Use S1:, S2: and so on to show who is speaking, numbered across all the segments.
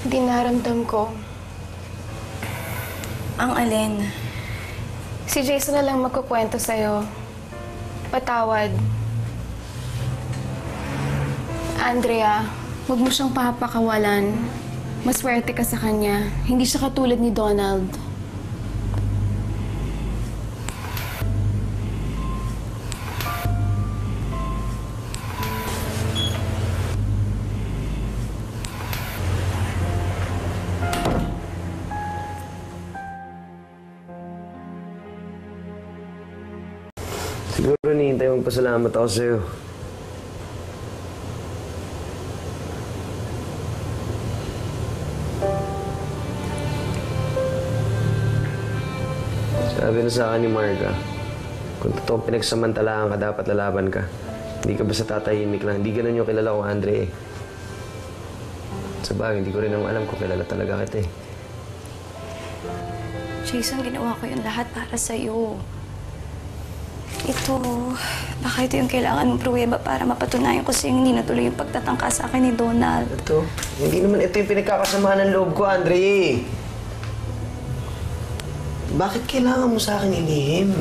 S1: dinaramdam ko.
S2: Ang alin?
S1: Si Jason na lang magkukwento sa'yo. Patawad. Andrea,
S2: Huwag mo siyang papakawalan. Maswerte ka sa kanya. Hindi siya katulad ni Donald.
S3: Siguro nihintay mong pasalamat ako sa'yo. Sabi na sa akin ni Marga, kung totoong pinagsamantalahan ka, dapat lalaban ka. Hindi ka basta tatahimik lang. Hindi ganun yung kilala ko, Andre. Sa bagay, hindi ko rin naman alam kung kilala talaga kita eh.
S2: Jason, ginawa ko yung lahat para sa'yo. Ito, baka ito yung kailangan mong pruweba para mapatunayan ko sa'yo hindi natuloy yung pagtatangka sa akin ni Donald.
S3: Ito, hindi naman ito yung pinagkakasamahan ng loob ko, Andre. Bakit kailangan mo sa akin ilihim?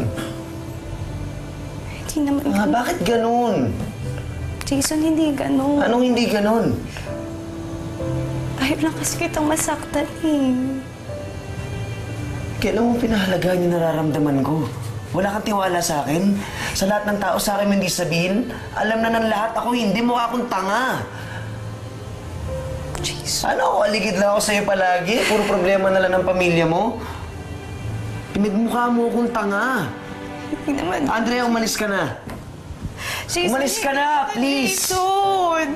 S2: Hindi naman ganun.
S3: Bakit ganun?
S2: Jason, hindi ganun.
S3: Anong hindi ganun?
S2: Ayaw lang kasi kitang masaktan eh.
S3: Kailan mo pinahalagaan yung nararamdaman ko? Wala kang tiwala sa akin? Sa lahat ng tao sa akin hindi sabihin? Alam na ng lahat ako, hindi mo akong tanga.
S2: Jason.
S3: Ano ako, aligid lang ako sa'yo palagi? Puro problema na lang ng pamilya mo? Pinagmukha mo akong tanga.
S2: Hindi naman.
S3: Andrea, umalis ka na.
S2: Jason,
S3: Umalis ka na, please!
S2: Jason!